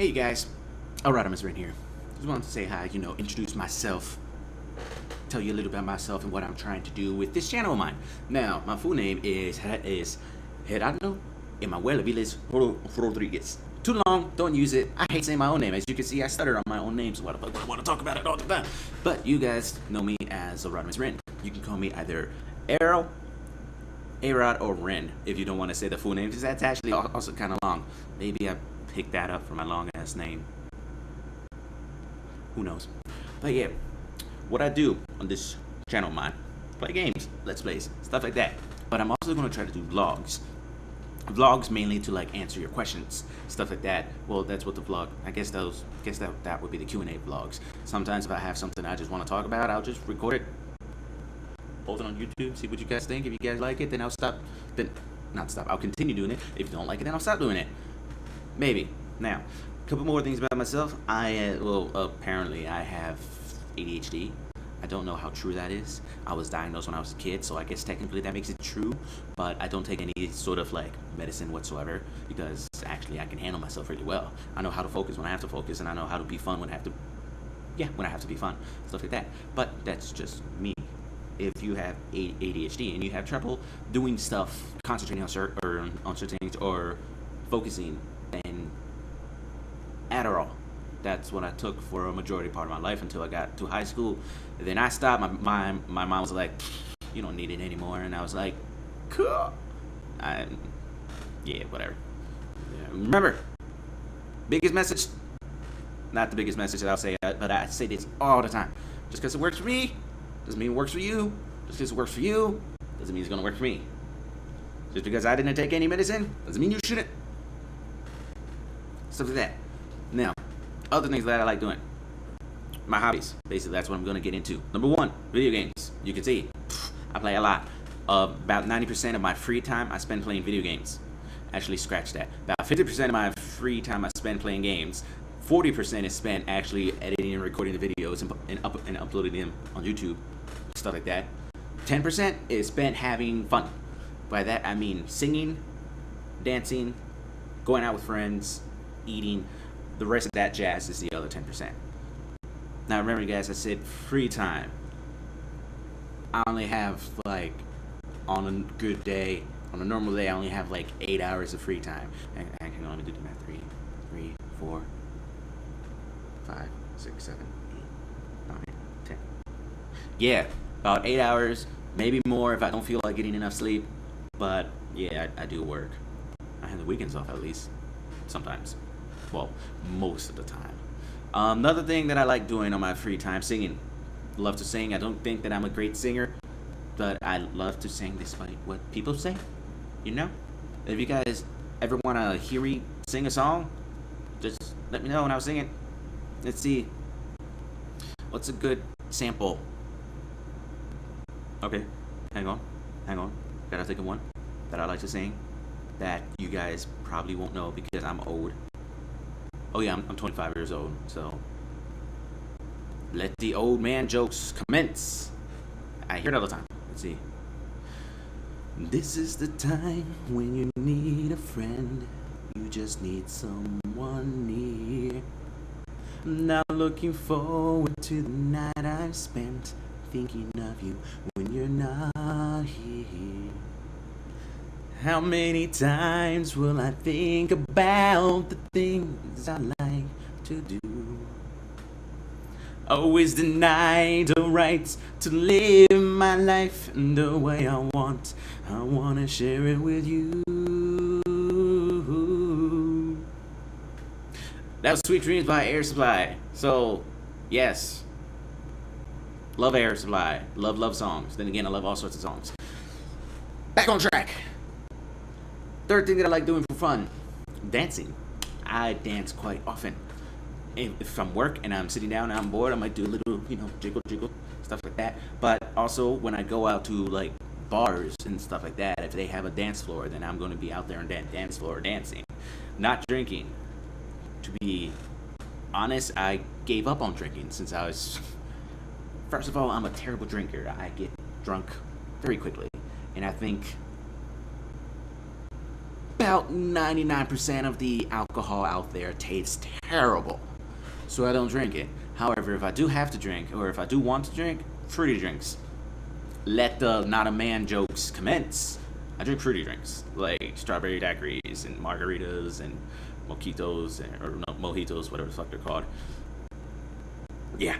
Hey you guys, Arodemus Ryn here. Just wanted to say hi, introduce myself, tell you a little about myself and what I'm trying to do with this channel of mine. Now, my full name is Gerardo Emanuel Viles Rodriguez. Too long, don't use it. I hate saying my own name. As you can see, I stutter on my own name, so I want to talk about it all the time. But you guys know me as Arodemus Ryn. You can call me either Arrow, Arod, or Ryn if you don't want to say the full name, because that's actually also kind of long. Maybe I picked that up from my long ass name. Who knows? But yeah, what I do on this channel of mine, play games, let's plays, stuff like that. But I'm also going to try to do vlogs. Vlogs mainly to like answer your questions, stuff like that. Well, that's what the vlog, I guess that would be the Q&A vlogs. Sometimes if I have something I just want to talk about, I'll just record it, post it on YouTube, see what you guys think. If you guys like it, then I'll stop, I'll continue doing it. If you don't like it, then I'll stop doing it. Maybe. Now, a couple more things about myself. Apparently I have ADHD. I don't know how true that is. I was diagnosed when I was a kid, so I guess technically that makes it true, but I don't take any sort of like medicine whatsoever, because actually I can handle myself really well. I know how to focus when I have to focus, and I know how to be fun when I have to be fun, stuff like that. But that's just me. If you have ADHD and you have trouble doing stuff, concentrating on certain things or focusing, then Adderall. That's what I took for a majority part of my life until I got to high school. And then I stopped. My mom was like, "You don't need it anymore," and I was like, "Cool." Yeah, whatever. Yeah. Remember, biggest message. Not the biggest message that I'll say, but I say this all the time. Just because it works for me doesn't mean it works for you. Just because it works for you doesn't mean it's gonna work for me. Just because I didn't take any medicine doesn't mean you shouldn't. Stuff like that. Now, other things that I like doing. My hobbies. Basically, that's what I'm going to get into. Number one, video games. You can see, I play a lot. About 90% of my free time I spend playing video games. Actually, scratch that. About 50% of my free time I spend playing games. 40% is spent actually editing and recording the videos and uploading them on YouTube. Stuff like that. 10% is spent having fun. By that, I mean singing, dancing, going out with friends, eating. The rest of that jazz is the other 10%. Now remember, guys, I said free time. I only have like, on a good day, on a normal day, I only have like 8 hours of free time. I can only do the math. 3, 4, 5, 6, 7, 8, 9, 10. Yeah, about 8 hours, maybe more if I don't feel like getting enough sleep. But yeah, I do work. I have the weekends off at least, sometimes. Well, most of the time. Another thing that I like doing on my free time, singing. Love to sing. I don't think that I'm a great singer, but I love to sing despite what people say. If you guys ever want to hear me sing a song, just let me know and I'll sing it. Let's see. What's a good sample? Okay, hang on. Gotta think of one that I like to sing that you guys probably won't know because I'm old. Oh yeah, I'm 25 years old, so let the old man jokes commence. I hear it all the time. Let's see. This is the time when you need a friend. You just need someone near. Now looking forward to the night I've spent thinking of you when you're not here. How many times will I think about the things I like to do? Always denied the right to live my life the way I want. I want to share it with you. That was Sweet Dreams by Air Supply. So, yes. Love Air Supply. Love songs. Then again, I love all sorts of songs. Back on track. Third thing that I like doing for fun, dancing. I dance quite often. If I'm work and I'm sitting down and I'm bored, I might do a little, jiggle, stuff like that. But also when I go out to like bars and stuff like that, if they have a dance floor, then I'm going to be out there on that dance floor dancing, not drinking. To be honest, I gave up on drinking since I was... First of all, I'm a terrible drinker. I get drunk very quickly. And I think about 99% of the alcohol out there tastes terrible, so I don't drink it. However, if I do have to drink, or if I do want to drink, fruity drinks. Let the not a man jokes commence. I drink fruity drinks like strawberry daiquiris and margaritas and mojitos, or no, mojitos, whatever the fuck they're called. Yeah,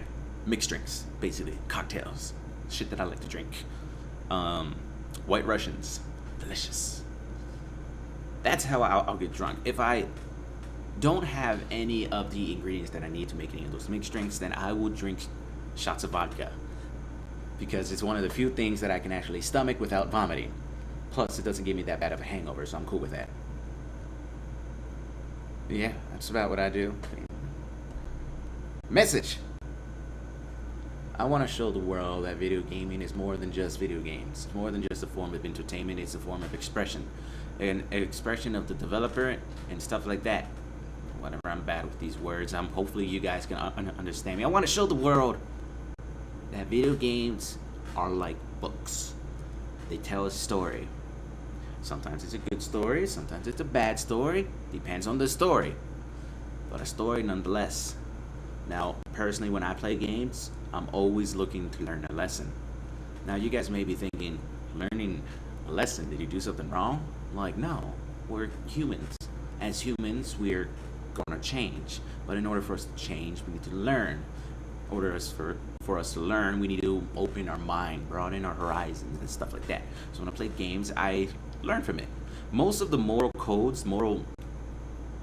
mixed drinks, basically cocktails, shit that I like to drink. White Russians, delicious. That's how I'll get drunk. If I don't have any of the ingredients that I need to make any of those mixed drinks, then I will drink shots of vodka, because it's one of the few things that I can actually stomach without vomiting. Plus, it doesn't give me that bad of a hangover, so I'm cool with that. Yeah, that's about what I do. Message. I want to show the world that video gaming is more than just video games. It's more than just a form of entertainment. It's a form of expression. An expression of the developer and stuff like that. Whatever, I'm bad with these words. Hopefully you guys can understand me. I want to show the world that video games are like books. They tell a story. Sometimes it's a good story, sometimes it's a bad story. Depends on the story. But a story nonetheless. Now, personally, when I play games, I'm always looking to learn a lesson. Now, you guys may be thinking, learning a lesson, did you do something wrong? Like, no, we're humans. As humans, we're gonna change. But in order for us to change, we need to learn. In order for us to learn, we need to open our mind, broaden our horizons, and stuff like that. So when I play games, I learn from it. Most of the moral codes, moral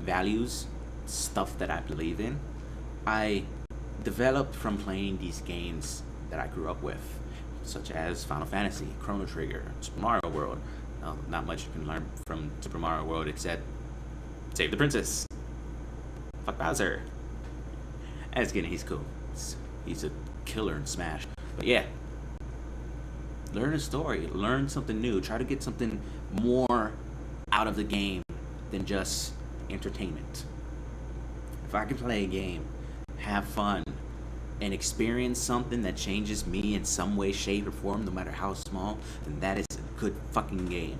values, stuff that I believe in, I developed from playing these games that I grew up with, such as Final Fantasy, Chrono Trigger, Super Mario World. Not much you can learn from Super Mario World except save the princess. Fuck Bowser. And it's kidding, he's cool. He's a killer in Smash. But yeah, learn a story, learn something new, try to get something more out of the game than just entertainment. If I can play a game, have fun, and experience something that changes me in some way, shape, or form, no matter how small, then that is a good fucking game.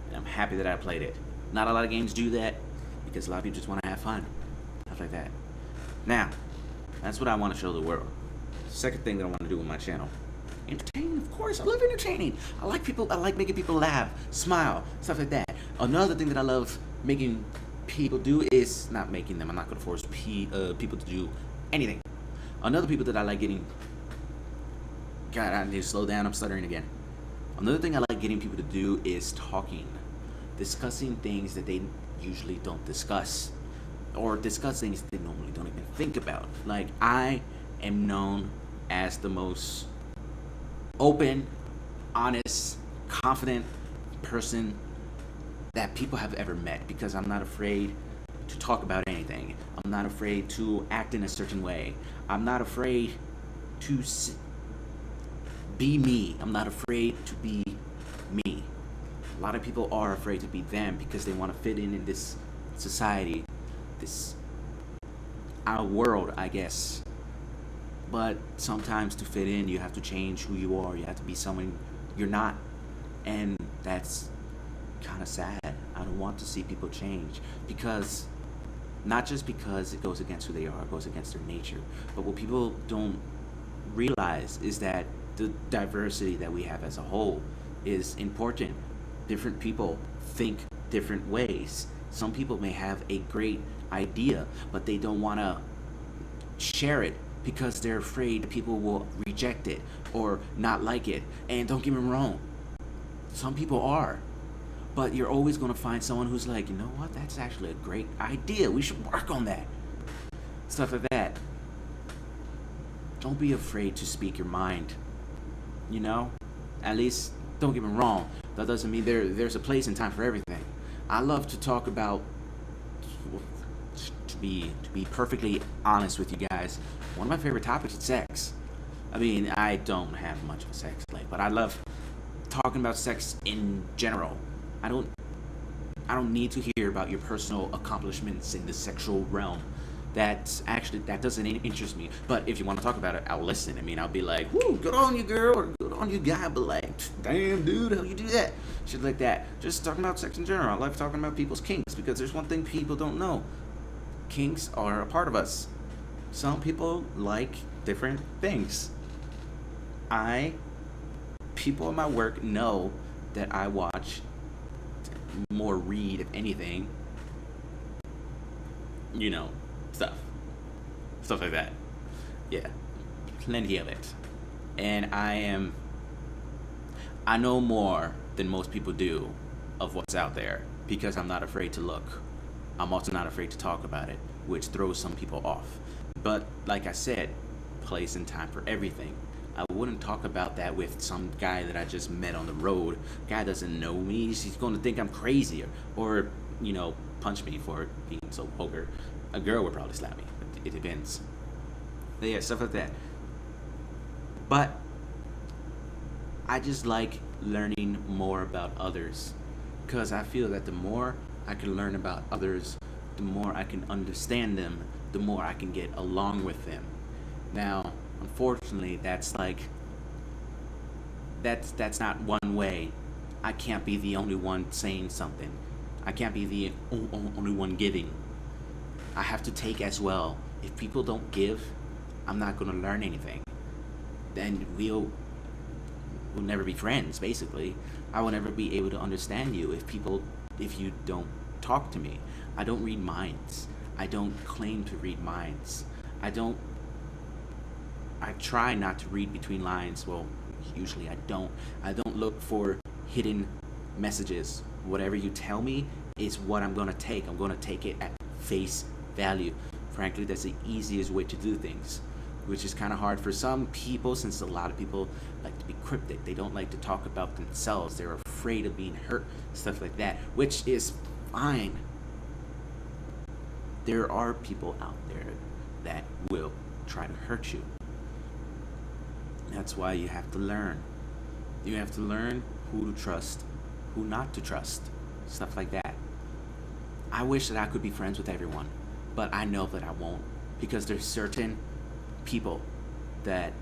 And I'm happy that I played it. Not a lot of games do that, because a lot of people just want to have fun. Stuff like that. Now, that's what I want to show the world. Second thing that I want to do with my channel. Entertaining, of course. I love entertaining. I like making people laugh, smile, stuff like that. Another thing that I love making people do is not making them. I'm not going to force people to do anything. Another people that I like getting. God, I need to slow down. I'm stuttering again. Another thing I like getting people to do is talking, discussing things that they usually don't discuss, or discuss things they normally don't even think about. Like, I am known as the most open, honest, confident person that people have ever met, because I'm not afraid to talk about anything. I'm not afraid to act in a certain way. I'm not afraid to be me. I'm not afraid to be me. A lot of people are afraid to be them because they want to fit in this society, this our world, I guess. But sometimes to fit in, you have to change who you are. You have to be someone you're not. And that's kind of sad. I don't want to see people change, because not just because it goes against who they are, it goes against their nature, but what people don't realize is that the diversity that we have as a whole is important. Different people think different ways. Some people may have a great idea, but they don't want to share it because they're afraid people will reject it or not like it. And don't get me wrong, some people are. But you're always going to find someone who's like, you know what, that's actually a great idea. We should work on that. Stuff like that. Don't be afraid to speak your mind. You know? At least, don't get me wrong, that doesn't mean there's a place and time for everything. I love to talk about, to be perfectly honest with you guys, one of my favorite topics is sex. I mean, I don't have much of a sex life, but I love talking about sex in general. I don't need to hear about your personal accomplishments in the sexual realm. that doesn't interest me. But if you want to talk about it, I'll listen. I mean, I'll be like, "Woo, good on you, girl," or "Good on you, guy." But like, "Damn, dude, how you do that?" Shit like that. Just talking about sex in general. I love talking about people's kinks because there's one thing people don't know. Kinks are a part of us. Some people like different things. People in my work know that I watch more read, if anything, stuff like that. Yeah, plenty of it. And I know more than most people do of what's out there because I'm not afraid to look. I'm also not afraid to talk about it, which throws some people off. But like I said, place and time for everything. I wouldn't talk about that with some guy that I just met on the road. Guy doesn't know me. He's going to think I'm crazy or punch me for being so vulgar. A girl would probably slap me. It depends. But yeah, stuff like that. But I just like learning more about others because I feel that the more I can learn about others, the more I can understand them, the more I can get along with them. Now, unfortunately, that's not one way. I can't be the only one saying something. I can't be the only one giving. I have to take as well. If people don't give, I'm not going to learn anything. Then we'll never be friends, basically. I will never be able to understand you if you don't talk to me. I don't read minds. I don't claim to read minds. I try not to read between lines. Well, usually I don't. I don't look for hidden messages. Whatever you tell me is what I'm going to take. I'm going to take it at face value. Frankly, that's the easiest way to do things, which is kind of hard for some people since a lot of people like to be cryptic. They don't like to talk about themselves. They're afraid of being hurt, stuff like that, which is fine. There are people out there that will try to hurt you. That's why you have to learn. You have to learn who to trust, who not to trust, stuff like that. I wish that I could be friends with everyone, but I know that I won't because there's certain people that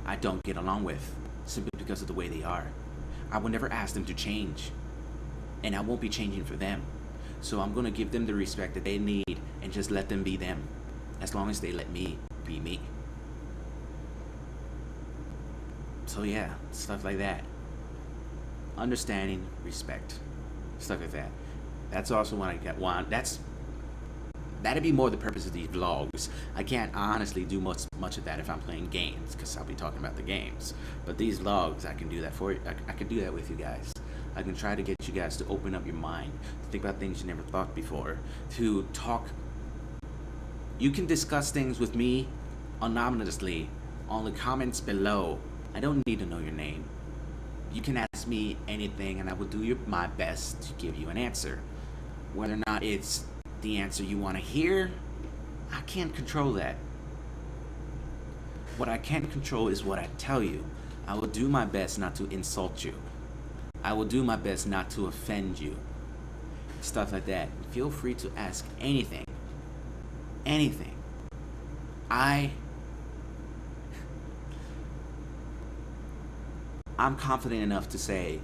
I don't get along with simply because of the way they are. I will never ask them to change, and I won't be changing for them. So I'm going to give them the respect that they need and just let them be them, as long as they let me be me. So yeah, stuff like that. Understanding, respect, stuff like that. That's also what I get. That'd be more the purpose of these vlogs. I can't honestly do much of that if I'm playing games, because I'll be talking about the games. But these vlogs, I can do that for you. I can do that with you guys. I can try to get you guys to open up your mind, to think about things you never thought before, to talk. You can discuss things with me anonymously on the comments below. I don't need to know your name. You can ask me anything and I will do my best to give you an answer. Whether or not it's the answer you want to hear, I can't control that. What I can control is what I tell you. I will do my best not to insult you. I will do my best not to offend you. Stuff like that. Feel free to ask anything. Anything. I'm confident enough to say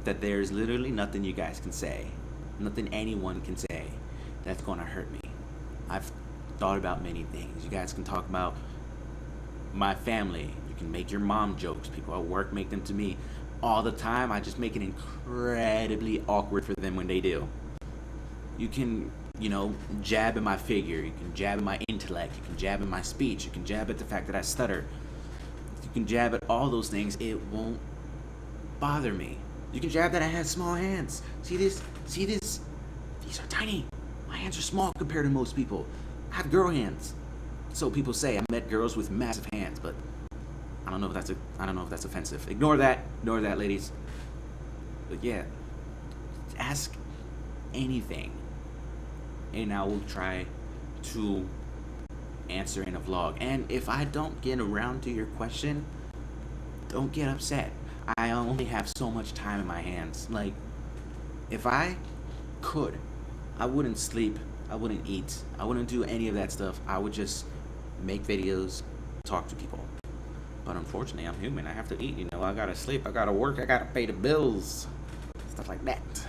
that there's literally nothing you guys can say, nothing anyone can say that's going to hurt me. I've thought about many things. You guys can talk about my family. You can make your mom jokes. People at work make them to me all the time. I just make it incredibly awkward for them when they do. You can, jab at my figure. You can jab at my intellect. You can jab at my speech. You can jab at the fact that I stutter. You can jab at all those things. It won't bother me. You can jab that I have small hands. See this? See this? These are tiny. My hands are small compared to most people. I have girl hands. So people say. I met girls with massive hands, but I don't know if that's offensive. Ignore that, ladies. But yeah, ask anything, and I will try to answer in a vlog. And if I don't get around to your question, don't get upset. I only have so much time in my hands. Like, if I could, I wouldn't sleep I wouldn't eat. I wouldn't do any of that stuff. I would just make videos, talk to people. But unfortunately, I'm human. I have to eat. You know, I gotta sleep. I gotta work. I gotta pay the bills. Stuff like that.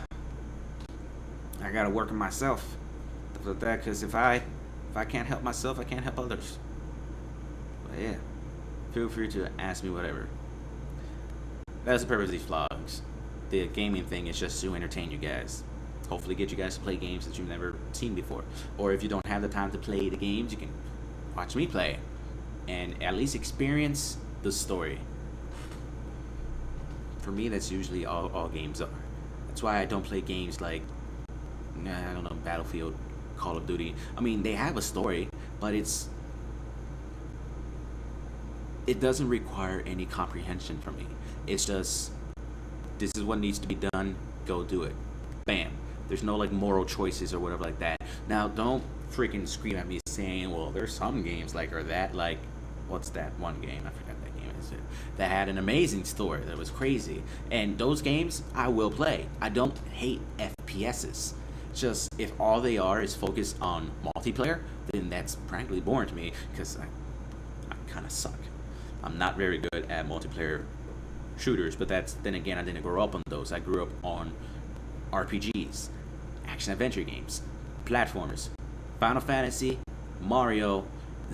I gotta work on myself. Stuff like that. Because if I can't help myself, I can't help others. But yeah, feel free to ask me whatever. That's the purpose of these vlogs. The gaming thing is just to entertain you guys. Hopefully get you guys to play games that you've never seen before. Or if you don't have the time to play the games, you can watch me play. And at least experience the story. For me, that's usually all games are. That's why I don't play games like, I don't know, Battlefield, Call of Duty. I mean, they have a story, but it doesn't require any comprehension from me. It's just, this is what needs to be done, go do it. Bam. There's no like moral choices or whatever like that. Now, don't freaking scream at me saying, well, there's some games like, or that, like, what's that one game? I forgot that game is. That had an amazing story that was crazy. And those games, I will play. I don't hate FPSs. Just, if all they are is focused on multiplayer, then that's frankly boring to me, because I kind of suck. I'm not very good at multiplayer shooters, but then again, I didn't grow up on those. I grew up on RPGs, action-adventure games, platformers, Final Fantasy, Mario,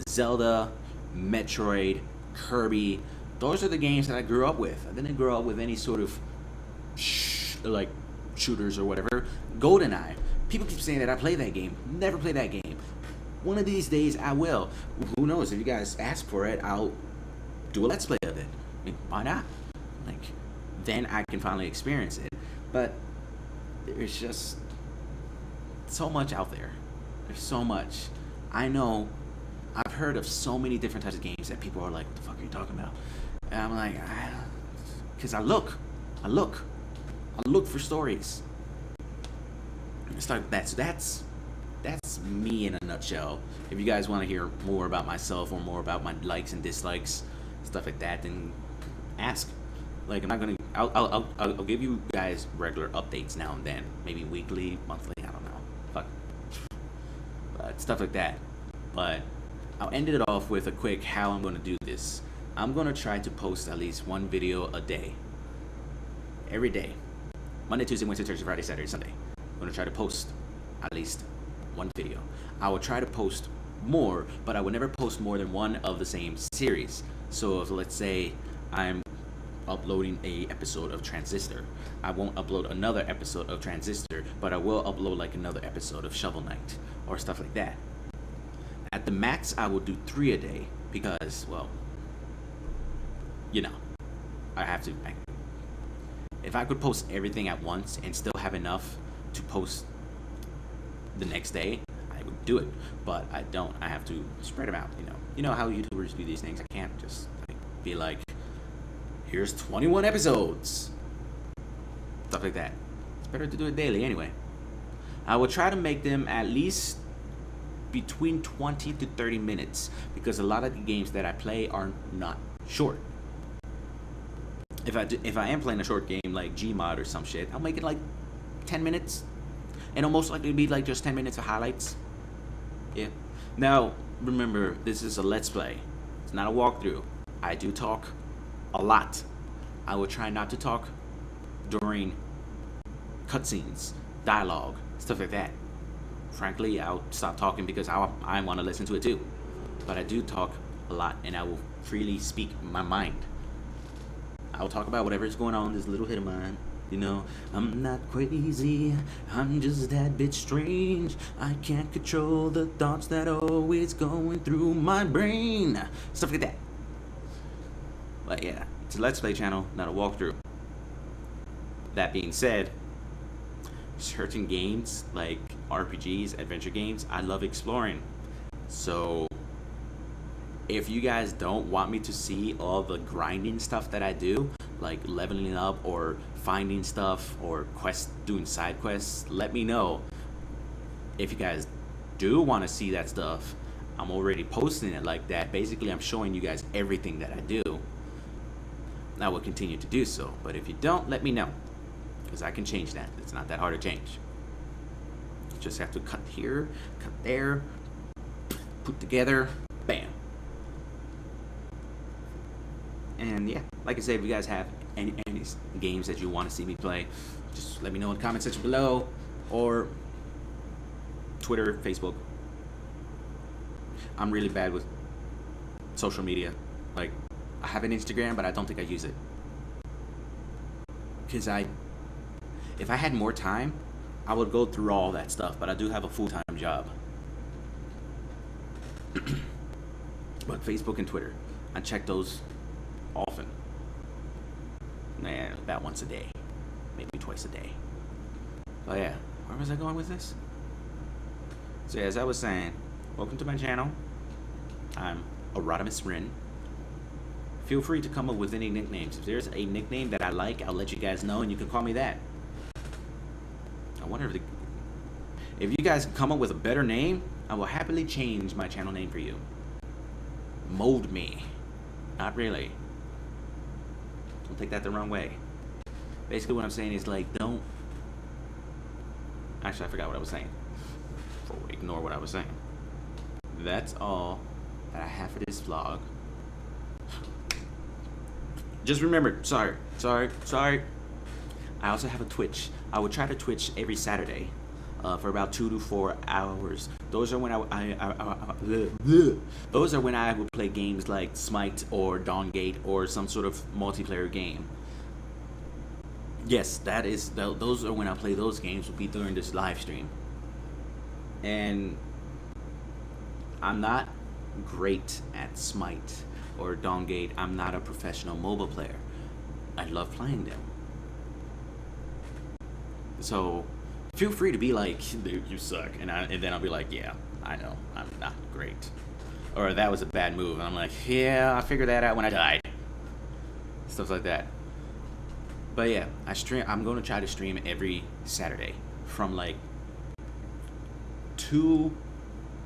Zelda, Metroid, Kirby. Those are the games that I grew up with. I didn't grow up with any sort of like shooters or whatever. GoldenEye. People keep saying that I play that game. Never play that game. One of these days I will. Who knows? If you guys ask for it, I'll do a let's play of it. I mean, why not? Like, then I can finally experience it. But there's just so much out there. There's so much. I know I've heard of so many different types of games that people are like, what the fuck are you talking about? And I'm like, because I look for stories. It's like that's me in a nutshell. If you guys want to hear more about myself or more about my likes and dislikes, stuff like that, then ask. Like, I'm not gonna. I'll give you guys regular updates now and then, maybe weekly, monthly. I don't know. Fuck. But stuff like that. But I'll end it off with a quick how I'm gonna do this. I'm gonna try to post at least one video a day. Every day. Monday, Tuesday, Wednesday, Thursday, Friday, Saturday, Sunday. I'm gonna try to post at least one video. I will try to post more, but I will never post more than one of the same series. So if, let's say, I'm uploading a episode of Transistor, I won't upload another episode of Transistor, but I will upload like another episode of Shovel Knight or stuff like that. At the max, I will do 3 a day because, well, you know, I have to. If I could post everything at once and still have enough to post the next day, I would do it. But I don't. I have to spread them out. You know how YouTubers do these things. I can't just be like, here's 21 episodes, stuff like that. It's better to do it daily anyway. I will try to make them at least between 20 to 30 minutes because a lot of the games that I play are not short. If I am playing a short game like Gmod or some shit, I'll make it like 10 minutes, and it'll most likely be like just 10 minutes of highlights. Yeah. Now remember, this is a let's play. It's not a walkthrough. I do talk a lot. I will try not to talk during cutscenes, dialogue, stuff like that. Frankly, I'll stop talking because I want to listen to it too. But I do talk a lot, and I will freely speak my mind. I will talk about whatever is going on in this little head of mine. You know, I'm not crazy, I'm just that bit strange. I can't control the thoughts that are always going through my brain. Stuff like that. But yeah, it's a Let's Play channel, not a walkthrough. That being said, certain games like RPGs, adventure games, I love exploring. So if you guys don't want me to see all the grinding stuff that I do, like leveling up or finding stuff or doing side quests, let me know. If you guys do want to see that stuff, I'm already posting it like that. Basically, I'm showing you guys everything that I do. I will continue to do so, but if you don't, let me know, because I can change that. It's not that hard to change. Just have to cut here, cut there, put together, bam. And yeah, like I said, if you guys have any games that you want to see me play, just let me know in the comment section below, or Twitter, Facebook. I'm really bad with social media. Like, I have an Instagram, but I don't think I use it. Because if I had more time, I would go through all that stuff, but I do have a full-time job. But Facebook and Twitter, I check those often. About once a day, maybe twice a day. But yeah, where was I going with this? So yeah, as I was saying, welcome to my channel. I'm Arodemus Ryn. Feel free to come up with any nicknames. If there's a nickname that I like, I'll let you guys know, and you can call me that. I wonder if you guys come up with a better name, I will happily change my channel name for you. Mold me. Not really. Don't take that the wrong way. Basically what I'm saying is, like, don't... Actually, I forgot what I was saying. Ignore what I was saying. That's all that I have for this vlog. Just remember, sorry. I also have a Twitch. I would try to Twitch every Saturday for about 2 to 4 hours. Those are when those are when I would play games like Smite or Dawngate or some sort of multiplayer game. Yes, those are when I play those games. Will be during this live stream. And I'm not great at Smite or Dawngate. I'm not a professional mobile player. I love playing them. So feel free to be like, dude, you suck, and then I'll be like, yeah, I know, I'm not great, or that was a bad move, and I'm like, yeah, I figured that out when I died. Stuff like that. But yeah, I'm going to try to stream every Saturday from like 2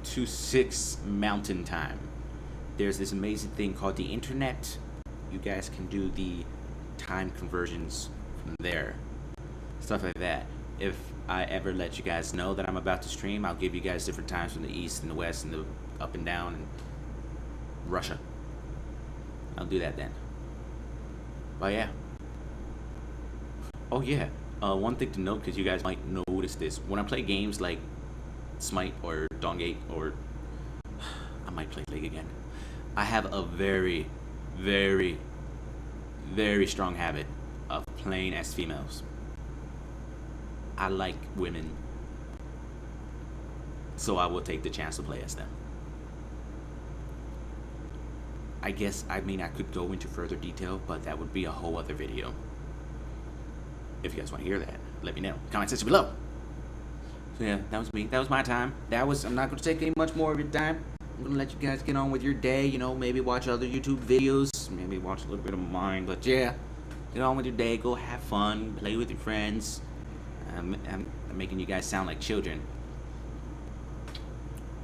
to 6 Mountain Time. There's this amazing thing called the internet. You guys can do the time conversions from there. Stuff like that. If I ever let you guys know that I'm about to stream, I'll give you guys different times from the east and the west and the up and down and Russia. I'll do that then. But yeah. Oh yeah. One thing to note, because you guys might notice this, when I play games like Smite or Dawngate, or I might play League again, I have a very, very, very strong habit of playing as females. I like women, so I will take the chance to play as them. I could go into further detail, but that would be a whole other video. If you guys want to hear that, let me know. Comment section below. So yeah, that was me. That was my time. I'm not going to take any much more of your time. I'm going to let you guys get on with your day. You know, maybe watch other YouTube videos. Maybe watch a little bit of mine. But yeah, get on with your day. Go have fun. Play with your friends. I'm making you guys sound like children.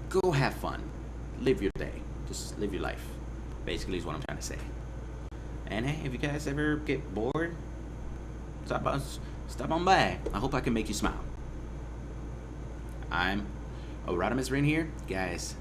Go have fun. Live your day. Just live your life. Basically is what I'm trying to say. And hey, if you guys ever get bored, stop on by. I hope I can make you smile. I'm Arodemus Ryn here. Guys,